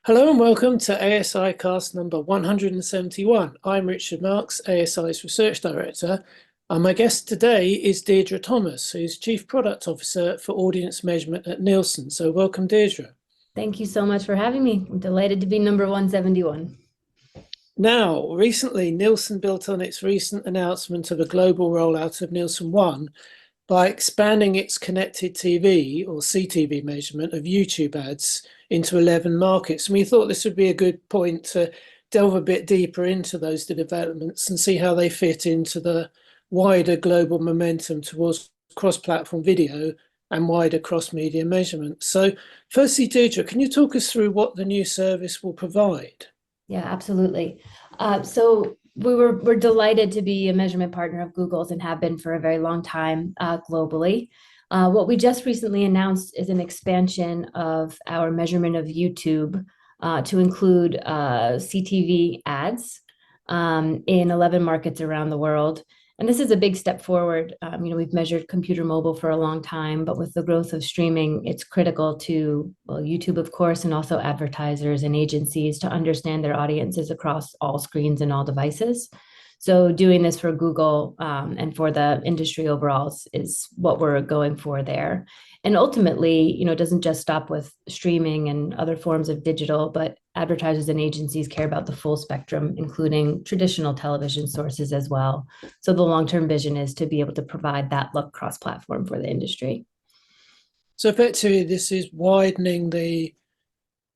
Hello and welcome to asiCast number 171. I'm Richard Marks, ASI's Research Director, and my guest today is Deirdre Thomas, who's Chief Product Officer for Audience Measurement at Nielsen. So welcome, Deirdre. Thank you so much for having me. I'm delighted to be number 171. Now, recently, Nielsen built on its recent announcement of a global rollout of Nielsen One by expanding its connected TV or CTV measurement of YouTube ads into 11 markets. And we thought this would be a good point to delve a bit deeper into those developments and see how they fit into the wider global momentum towards cross-platform video and wider cross-media measurement. So firstly, Deirdre, can you talk us through what the new service will provide? Yeah, absolutely. We're delighted to be a measurement partner of Google's and have been for a very long time globally. What we just recently announced is an expansion of our measurement of YouTube to include CTV ads in 11 markets around the world. And this is a big step forward. We've measured computer mobile for a long time, but with the growth of streaming, it's critical to, well, YouTube, of course, and also advertisers and agencies to understand their audiences across all screens and all devices. So doing this for Google and for the industry overall is what we're going for there. And ultimately, it doesn't just stop with streaming and other forms of digital, but advertisers and agencies care about the full spectrum, including traditional television sources as well. So the long-term vision is to be able to provide that look cross-platform for the industry. So effectively, this is widening the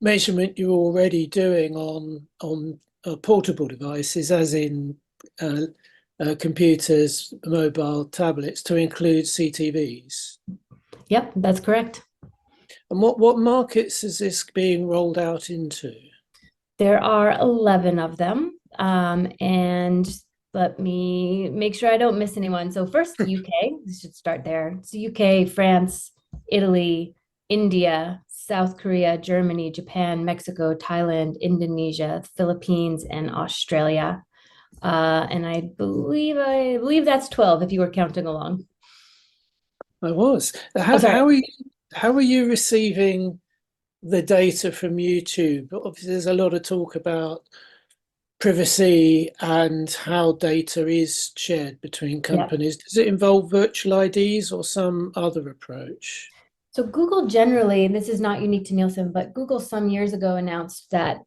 measurement you're already doing on portable devices, as in computers, mobile tablets, to include CTVs. Yep, that's correct. And what markets is this being rolled out into? There are 11 of them. And let me make sure I don't miss anyone. So first, UK, we should start there. So UK, France, Italy, India, South Korea, Germany, Japan, Mexico, Thailand, Indonesia, Philippines, and Australia. And I believe that's 12 if you were counting along. I was. Oh, sorry. How are you receiving the data from YouTube? Obviously, there's a lot of talk about privacy and how data is shared between Yeah. companies. Does it involve virtual IDs or some other approach? So Google generally, and this is not unique to Nielsen, but Google some years ago announced that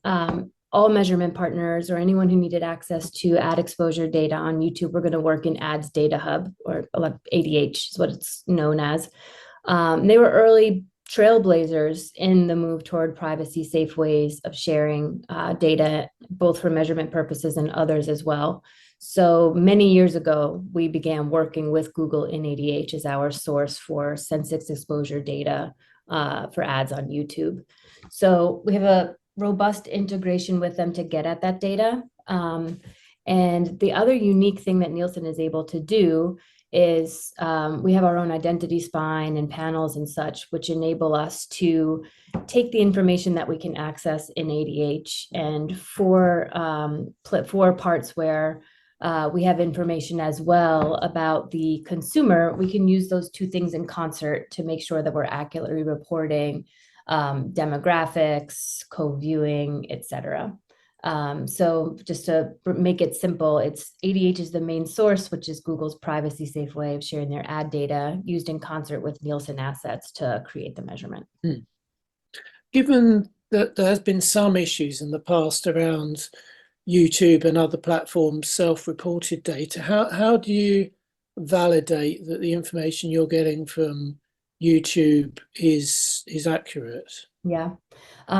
all measurement partners or anyone who needed access to ad exposure data on YouTube were going to work in Ads Data Hub, or ADH is what it's known as. They were early trailblazers in the move toward privacy safe ways of sharing data, both for measurement purposes and others as well. So many years ago, we began working with Google in ADH as our source for Sensex exposure data for ads on YouTube. So we have a robust integration with them to get at that data. And the other unique thing that Nielsen is able to do is we have our own identity spine and panels and such, which enable us to take the information that we can access in ADH and for parts where we have information as well about the consumer, we can use those two things in concert to make sure that we're accurately reporting demographics, co-viewing, etc. So just to make it simple, it's ADH is the main source, which is Google's privacy safe way of sharing their ad data used in concert with Nielsen assets to create the measurement. Given that there has been some issues in the past around YouTube and other platforms self-reported data, how do you validate that the information you're getting from YouTube is accurate? Yeah.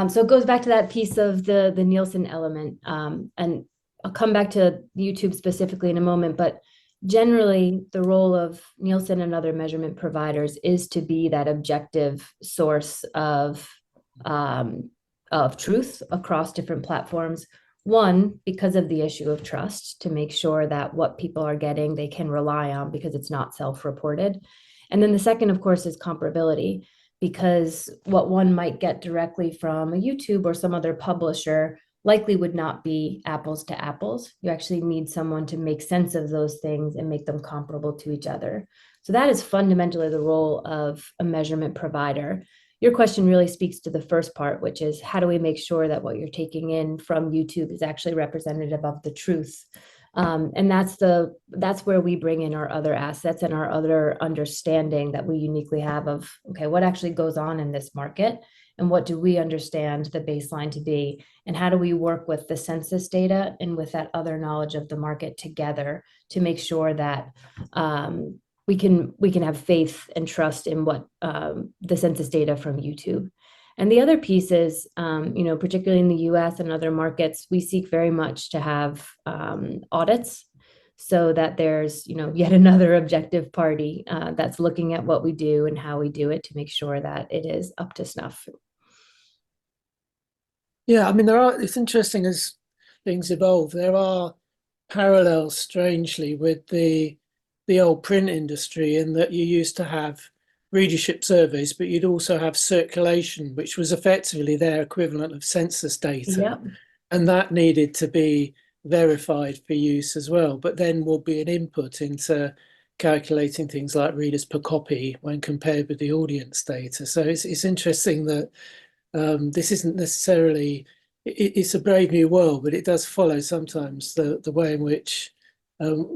So it goes back to that piece of the Nielsen element. And I'll come back to YouTube specifically in a moment, but generally the role of Nielsen and other measurement providers is to be that objective source of truth across different platforms. One, because of the issue of trust, to make sure that what people are getting, they can rely on because it's not self-reported. And then the second, of course, is comparability, because what one might get directly from a YouTube or some other publisher likely would not be apples to apples. You actually need someone to make sense of those things and make them comparable to each other. So that is fundamentally the role of a measurement provider. your question really speaks to the first part, which is how do we make sure that what you're taking in from YouTube is actually representative of the truth? And that's where we bring in our other assets and our other understanding that we uniquely have of, okay, what actually goes on in this market, and what do we understand the baseline to be, and how do we work with the census data and with that other knowledge of the market together to make sure that we can have faith and trust in what the census data from YouTube. And the other piece is, particularly in the US and other markets, we seek very much to have audits so that there's, yet another objective party that's looking at what we do and how we do it to make sure that it is up to snuff. Yeah, I mean, it's interesting as things evolve. There are parallels, strangely, with the old print industry in that you used to have readership surveys, but you'd also have circulation, which was effectively their equivalent of census data. Yep. And that needed to be verified for use as well, but then will be an input into calculating things like readers per copy when compared with the audience data. So it's interesting that this isn't necessarily, it's a brave new world, but it does follow sometimes the way in which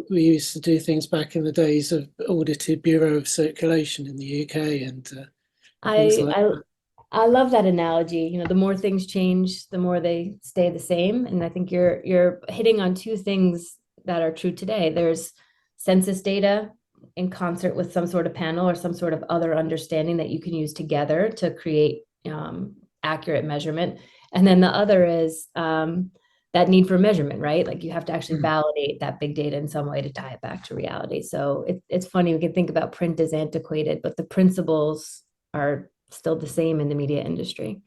we used to do things back in the days of audited Bureau of Circulation in the UK and things I like I that. I love that analogy. The more things change, the more they stay the same. And I think you're hitting on two things that are true today. There's census data in concert with some sort of panel or some sort of other understanding that you can use together to create accurate measurement. And then the other is that need for measurement, right? Like you have to actually validate that big data in some way to tie it back to reality. So it's funny, we can think about print as antiquated, but the principles are still the same in the media industry.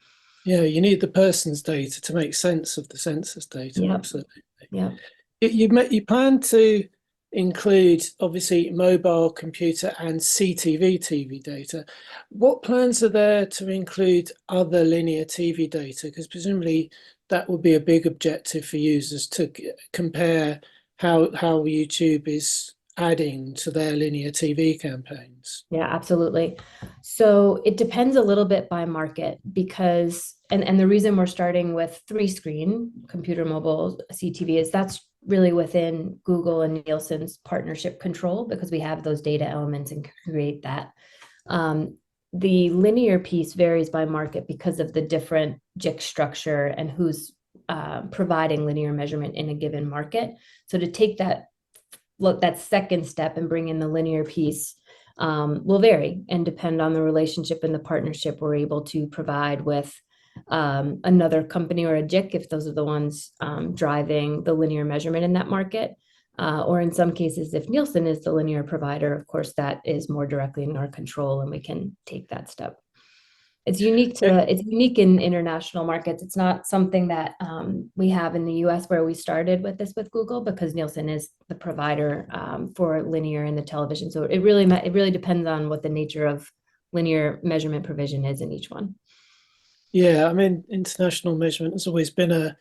Yeah, you need the person's data to make sense of the census data, Yep. absolutely. Yep. You plan to include obviously mobile, computer, and CTV TV data. What plans are there to include other linear TV data? Because presumably that would be a big objective for users to compare how YouTube is adding to their linear TV campaigns. Yeah, absolutely. So it depends a little bit by market because, and the reason we're starting with three screen, computer, mobile, CTV, is that's really within Google and Nielsen's partnership control because we have those data elements and create that. The linear piece varies by market because of the different JIC structure and who's providing linear measurement in a given market. So to take that second step and bring in the linear piece will vary and depend on the relationship and the partnership we're able to provide with another company or a JIC, if those are the ones driving the linear measurement in that market. Or in some cases, if Nielsen is the linear provider, of course, that is more directly in our control and we can take that step. It's unique in international markets. It's not something that we have in the US where we started with this with Google because Nielsen is the provider for linear in the television. So it really depends on what the nature of linear measurement provision is in each one. Yeah, I mean, international measurement has always been an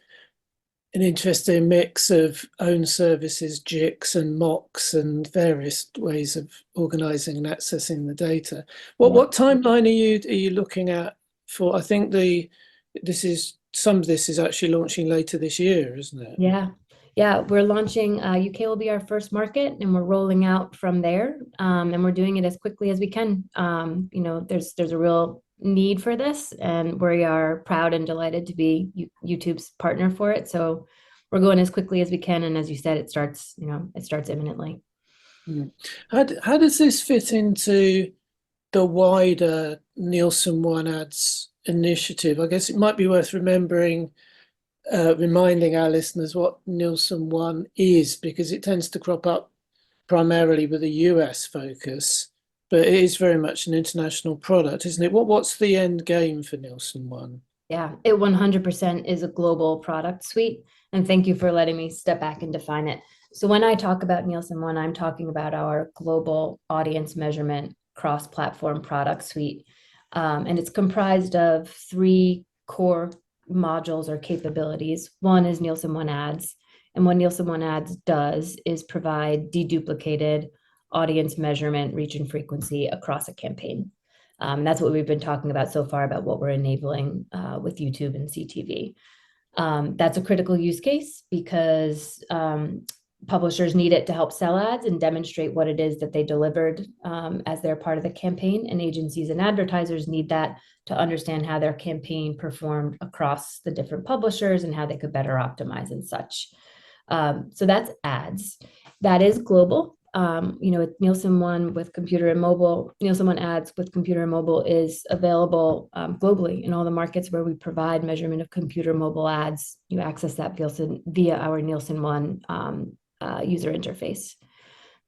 interesting mix of own services, JICs and MOCs and various ways of organizing and accessing the data. What timeline are you looking at for? I think some of this is actually launching later this year, isn't it? Yeah, we're launching. UK will be our first market, and we're rolling out from there. And we're doing it as quickly as we can. There's a real need for this, and we are proud and delighted to be YouTube's partner for it. So we're going as quickly as we can, and as you said, it starts imminently. How does this fit into the wider Nielsen One Ads initiative? I guess it might be worth reminding our listeners what Nielsen One is, because it tends to crop up primarily with a US focus, but it is very much an international product, isn't it? What's the end game for Nielsen One? Yeah, it 100% is a global product suite. And thank you for letting me step back and define it. So when I talk about Nielsen One, I'm talking about our global audience measurement cross-platform product suite. And it's comprised of three core modules or capabilities. One is Nielsen One Ads. And what Nielsen One Ads does is provide deduplicated audience measurement, reach, and frequency across a campaign. That's what we've been talking about so far about what we're enabling with YouTube and CTV. That's a critical use case because publishers need it to help sell ads and demonstrate what it is that they delivered as they're part of the campaign. And agencies and advertisers need that to understand how their campaign performed across the different publishers and how they could better optimize and such. So that's ads. That is global. Nielsen One with computer and mobile, Nielsen One ads with computer and mobile is available globally in all the markets where we provide measurement of computer mobile ads. You access that via our Nielsen One user interface.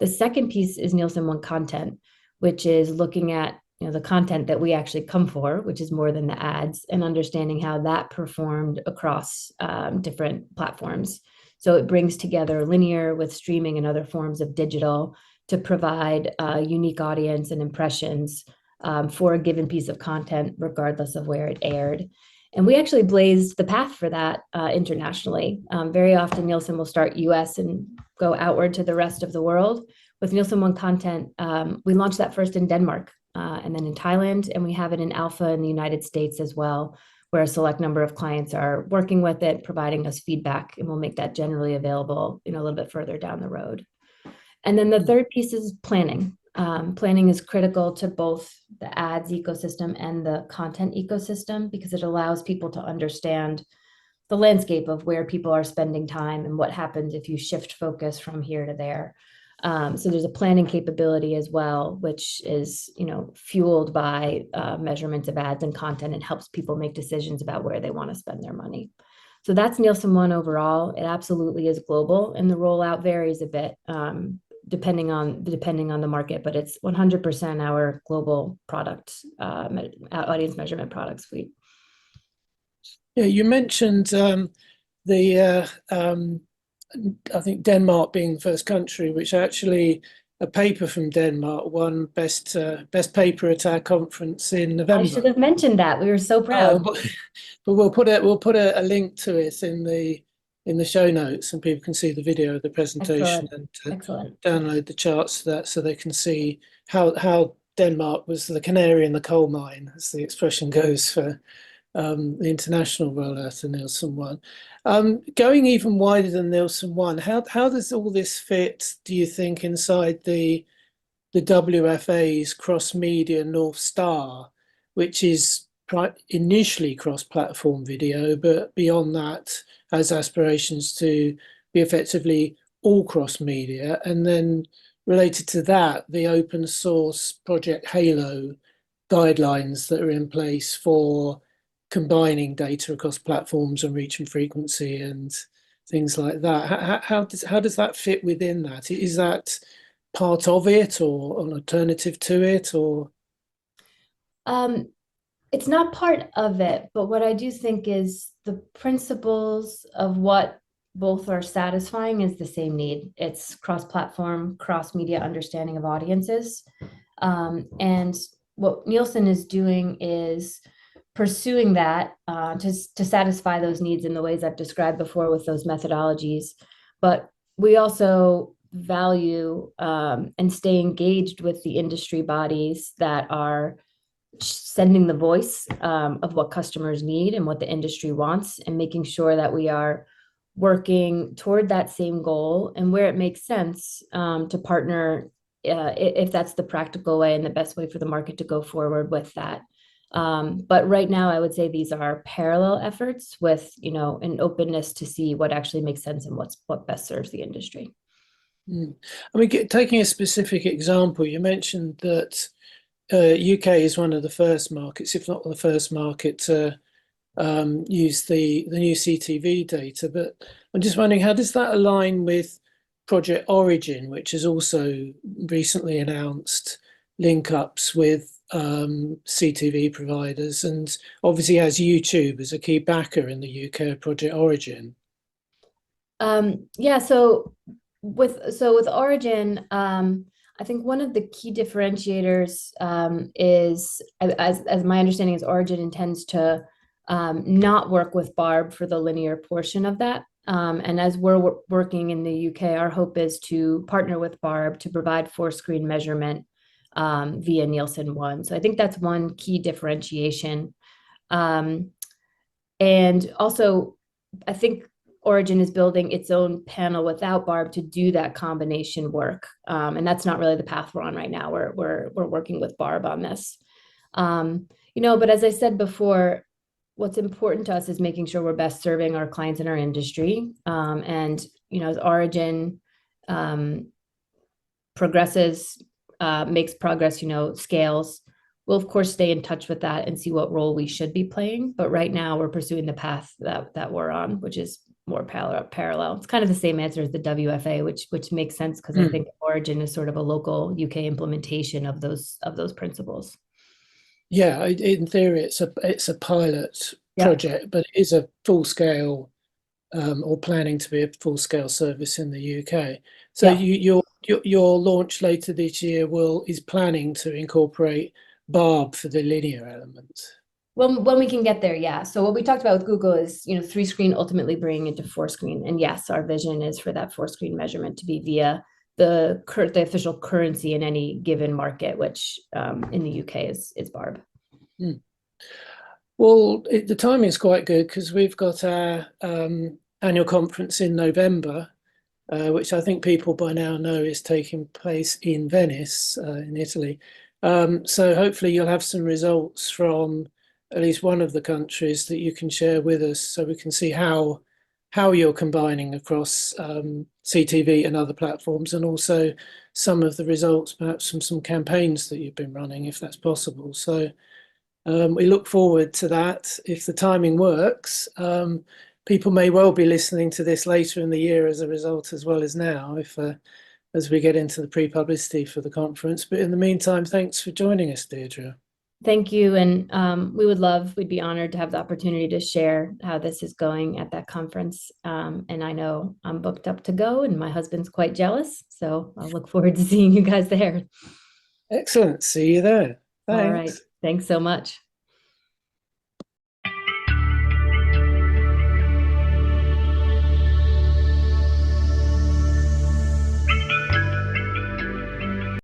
The second piece is Nielsen One content, which is looking at the content that we actually come for, which is more than the ads, and understanding how that performed across different platforms. So it brings together linear with streaming and other forms of digital to provide a unique audience and impressions for a given piece of content, regardless of where it aired. And we actually blazed the path for that internationally. Very often, Nielsen will start US and go outward to the rest of the world. With Nielsen One content, we launched that first in Denmark and then in Thailand, and we have it in alpha in the United States as well, where a select number of clients are working with it, providing us feedback, and we'll make that generally available a little bit further down the road. And then the third piece is planning. Planning is critical to both the ads ecosystem and the content ecosystem because it allows people to understand the landscape of where people are spending time and what happens if you shift focus from here to there. So there's a planning capability as well, which is fueled by measurements of ads and content and helps people make decisions about where they want to spend their money. So that's Nielsen One overall. It absolutely is global, and the rollout varies a bit depending on the market, but it's 100% our global product audience measurement product suite. Yeah, you mentioned the I think Denmark being the first country, which actually a paper from Denmark won best paper at our conference in November. I should have mentioned that. We were so proud. But we'll put a link to it in the show notes, and people can see the video of the presentation. Excellent. Download the charts to that so they can see how Denmark was the canary in the coal mine, as the expression goes, for the international rollout of Nielsen One. Going even wider than Nielsen One, how does all this fit, do you think, inside the WFA's cross-media North Star, which is initially cross-platform video, but beyond that has aspirations to be effectively all cross-media, and then related to that, the open source Project Halo guidelines that are in place for combining data across platforms and reach and frequency and things like that. How does that fit within that? Is that part of it or an alternative to it, or? It's not part of it, but what I do think is the principles of what both are satisfying is the same need. It's cross-platform, cross-media understanding of audiences. And what Nielsen is doing is pursuing that to satisfy those needs in the ways I've described before with those methodologies. But we also value and stay engaged with the industry bodies that are sending the voice of what customers need and what the industry wants, and making sure that we are working toward that same goal, and where it makes sense to partner if that's the practical way and the best way for the market to go forward with that. But right now, I would say these are parallel efforts with an openness to see what actually makes sense and what best serves the industry. I mean, taking a specific example, you mentioned that UK is one of the first markets, if not the first market, to use the new CTV data. But I'm just wondering, how does that align with Project Origin, which has also recently announced link-ups with CTV providers, and obviously has YouTube as a key backer in the UK Project Origin? Yeah, so with Origin, I think one of the key differentiators is, as my understanding is, Origin intends to not work with Barb for the linear portion of that. And as we're working in the UK, our hope is to partner with Barb to provide 4-screen measurement via Nielsen One. So I think that's one key differentiation. And also, I think Origin is building its own panel without Barb to do that combination work. And that's not really the path we're on right now. We're working with Barb on this. But as I said before, what's important to us is making sure we're best serving our clients in our industry. And as Origin progresses, makes progress, scales, we'll of course stay in touch with that and see what role we should be playing. But right now we're pursuing the path that we're on, which is more parallel. It's kind of the same answer as the WFA, which makes sense because I think Origin is sort of a local UK implementation of those principles. Yeah, in theory, it's a pilot project, but it is a full scale or planning to be a full scale service in the UK. So your launch later this year is planning to incorporate Barb for the linear element. Well, when we can get there, yeah. So what we talked about with Google is, 3-screen ultimately bringing into 4-screen. And yes, our vision is for that 4-screen measurement to be via the official currency in any given market, which in the UK is Barb. Well, the timing is quite good because we've got our annual conference in November, which I think people by now know is taking place in Venice, in Italy. So hopefully you'll have some results from at least one of the countries that you can share with us so we can see how you're combining across CTV and other platforms, and also some of the results perhaps from some campaigns that you've been running, if that's possible. So we look forward to that. If the timing works, people may well be listening to this later in the year as a result, as well as now, as we get into the pre-publicity for the conference. But in the meantime, thanks for joining us, Deirdre. Thank you. And we'd be honored to have the opportunity to share how this is going at that conference. And I know I'm booked up to go and my husband's quite jealous. So I'll look forward to seeing you guys there. Excellent. See you there. Thanks. All right. Thanks so much.